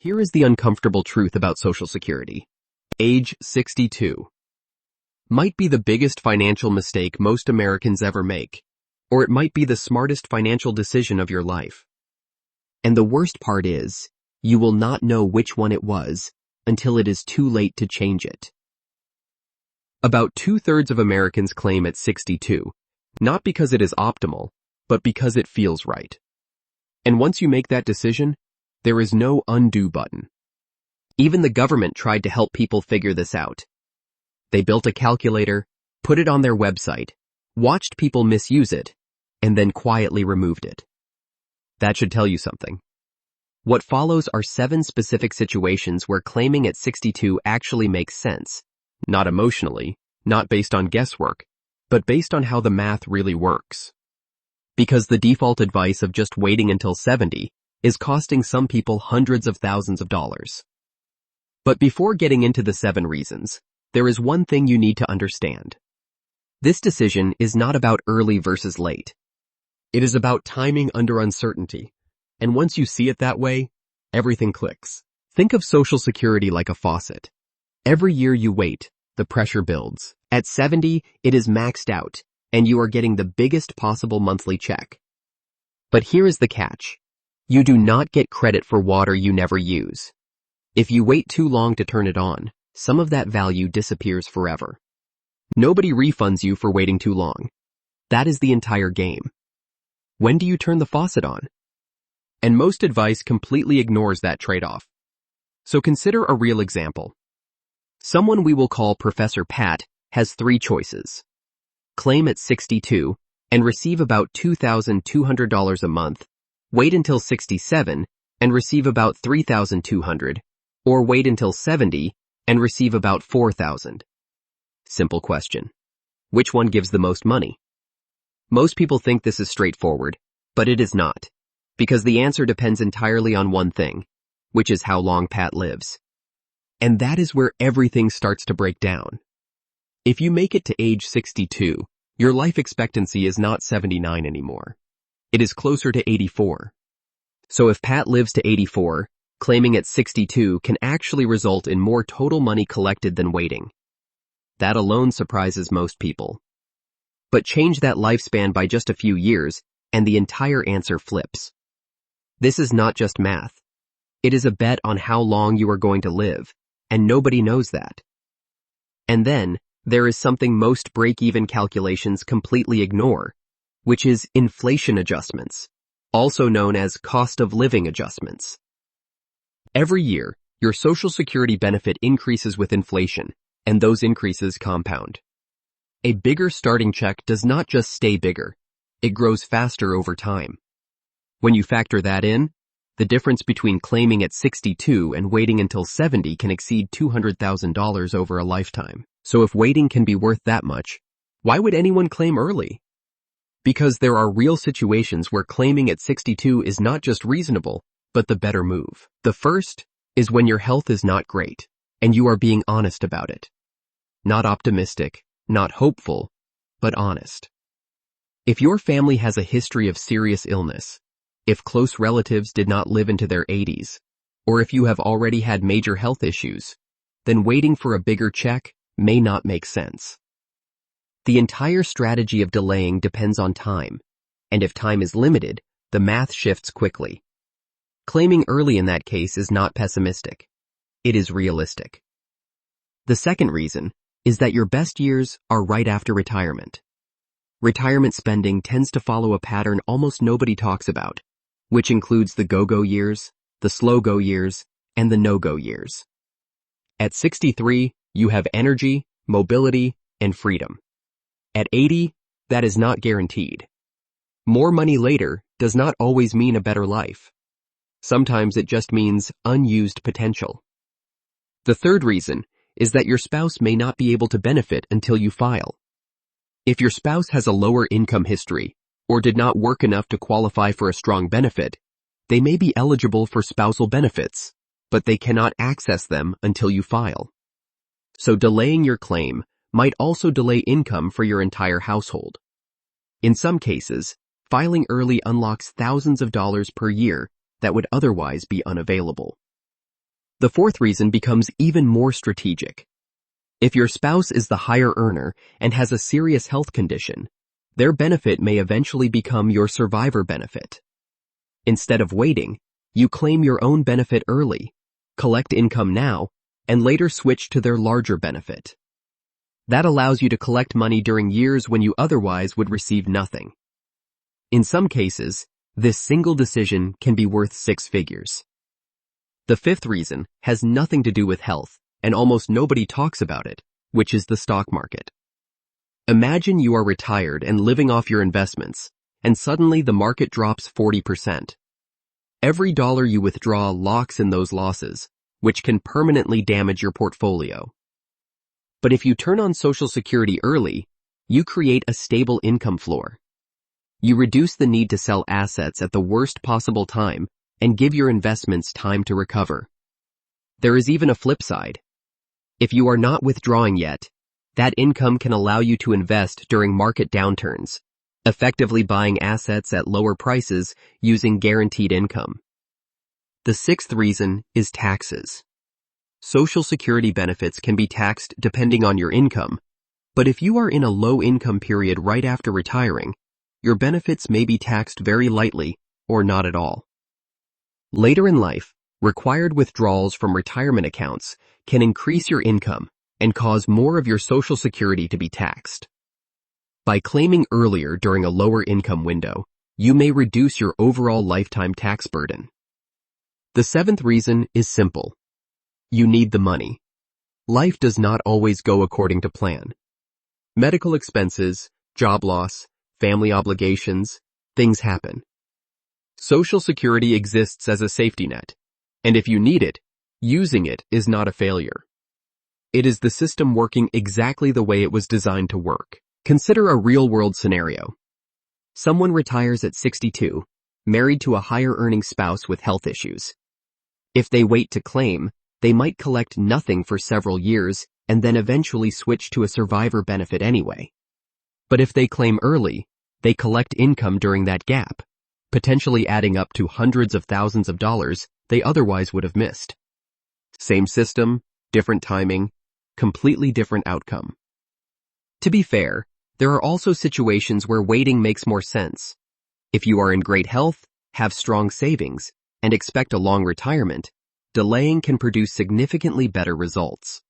Here is the uncomfortable truth about Social Security. Age 62 might be the biggest financial mistake most Americans ever make, or it might be the smartest financial decision of your life. And the worst part is, you will not know which one it was until it is too late to change it. About 2/3 of Americans claim at 62, not because it is optimal, but because it feels right. And once you make that decision, there is no undo button. Even the government tried to help people figure this out. They built a calculator, put it on their website, watched people misuse it, and then quietly removed it. That should tell you something. What follows are 7 specific situations where claiming at 62 actually makes sense, not emotionally, not based on guesswork, but based on how the math really works. Because the default advice of just waiting until 70 is costing some people hundreds of thousands of dollars. But before getting into the 7 reasons, there is one thing you need to understand. This decision is not about early versus late. It is about timing under uncertainty, and once you see it that way, everything clicks. Think of Social Security like a faucet. Every year you wait, the pressure builds. At 70, it is maxed out, and you are getting the biggest possible monthly check. But here is the catch. You do not get credit for water you never use. If you wait too long to turn it on, some of that value disappears forever. Nobody refunds you for waiting too long. That is the entire game. When do you turn the faucet on? And most advice completely ignores that trade-off. So consider a real example. Someone we will call Professor Pat has 3 choices. Claim at 62 and receive about $2,200 a month, wait until 67 and receive about $3,200, or wait until 70 and receive about $4,000. Simple question. Which one gives the most money? Most people think this is straightforward, but it is not, because the answer depends entirely on one thing, which is how long Pat lives. And that is where everything starts to break down. If you make it to age 62, your life expectancy is not 79 anymore. It is closer to 84. So if Pat lives to 84, claiming at 62 can actually result in more total money collected than waiting. That alone surprises most people. But change that lifespan by just a few years, and the entire answer flips. This is not just math. It is a bet on how long you are going to live, and nobody knows that. And then, there is something most break-even calculations completely ignore, which is inflation adjustments, also known as cost of living adjustments. Every year, your Social Security benefit increases with inflation, and those increases compound. A bigger starting check does not just stay bigger, it grows faster over time. When you factor that in, the difference between claiming at 62 and waiting until 70 can exceed $200,000 over a lifetime. So if waiting can be worth that much, why would anyone claim early? Because there are real situations where claiming at 62 is not just reasonable, but the better move. The first is when your health is not great, and you are being honest about it. Not optimistic, not hopeful, but honest. If your family has a history of serious illness, if close relatives did not live into their 80s, or if you have already had major health issues, then waiting for a bigger check may not make sense. The entire strategy of delaying depends on time, and if time is limited, the math shifts quickly. Claiming early in that case is not pessimistic. It is realistic. The second reason is that your best years are right after retirement. Retirement spending tends to follow a pattern almost nobody talks about, which includes the go-go years, the slow-go years, and the no-go years. At 63, you have energy, mobility, and freedom. At 80, that is not guaranteed. More money later does not always mean a better life. Sometimes it just means unused potential. The third reason is that your spouse may not be able to benefit until you file. If your spouse has a lower income history or did not work enough to qualify for a strong benefit, they may be eligible for spousal benefits, but they cannot access them until you file. So delaying your claim might also delay income for your entire household. In some cases, filing early unlocks thousands of dollars per year that would otherwise be unavailable. The fourth reason becomes even more strategic. If your spouse is the higher earner and has a serious health condition, their benefit may eventually become your survivor benefit. Instead of waiting, you claim your own benefit early, collect income now, and later switch to their larger benefit. That allows you to collect money during years when you otherwise would receive nothing. In some cases, this single decision can be worth 6 figures. The fifth reason has nothing to do with health, and almost nobody talks about it, which is the stock market. Imagine you are retired and living off your investments, and suddenly the market drops 40%. Every dollar you withdraw locks in those losses, which can permanently damage your portfolio. But if you turn on Social Security early, you create a stable income floor. You reduce the need to sell assets at the worst possible time and give your investments time to recover. There is even a flip side. If you are not withdrawing yet, that income can allow you to invest during market downturns, effectively buying assets at lower prices using guaranteed income. The sixth reason is taxes. Social Security benefits can be taxed depending on your income, but if you are in a low-income period right after retiring, your benefits may be taxed very lightly or not at all. Later in life, required withdrawals from retirement accounts can increase your income and cause more of your Social Security to be taxed. By claiming earlier during a lower income window, you may reduce your overall lifetime tax burden. The seventh reason is simple. You need the money. Life does not always go according to plan. Medical expenses, job loss, family obligations, things happen. Social Security exists as a safety net, and if you need it, using it is not a failure. It is the system working exactly the way it was designed to work. Consider a real-world scenario. Someone retires at 62, married to a higher-earning spouse with health issues. If they wait to claim, they might collect nothing for several years and then eventually switch to a survivor benefit anyway. But if they claim early, they collect income during that gap, potentially adding up to hundreds of thousands of dollars they otherwise would have missed. Same system, different timing, completely different outcome. To be fair, there are also situations where waiting makes more sense. If you are in great health, have strong savings, and expect a long retirement, delaying can produce significantly better results.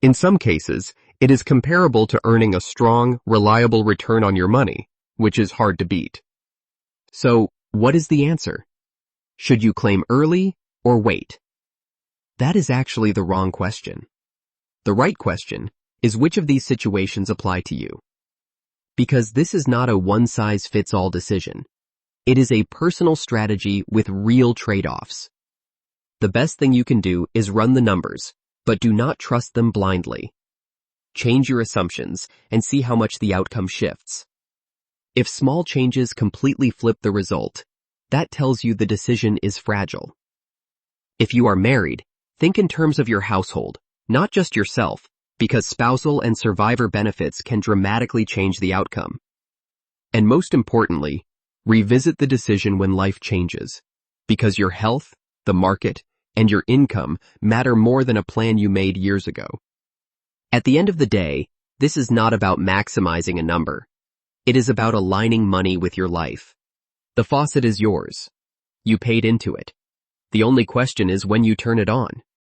In some cases, it is comparable to earning a strong, reliable return on your money, which is hard to beat. So, what is the answer? Should you claim early or wait? That is actually the wrong question. The right question is which of these situations apply to you. Because this is not a one-size-fits-all decision. It is a personal strategy with real trade-offs. The best thing you can do is run the numbers, but do not trust them blindly. Change your assumptions and see how much the outcome shifts. If small changes completely flip the result, that tells you the decision is fragile. If you are married, think in terms of your household, not just yourself, because spousal and survivor benefits can dramatically change the outcome. And most importantly, revisit the decision when life changes, because your health, the market, and your income matter more than a plan you made years ago. At the end of the day, this is not about maximizing a number. It is about aligning money with your life. The faucet is yours. You paid into it. The only question is when you turn it on.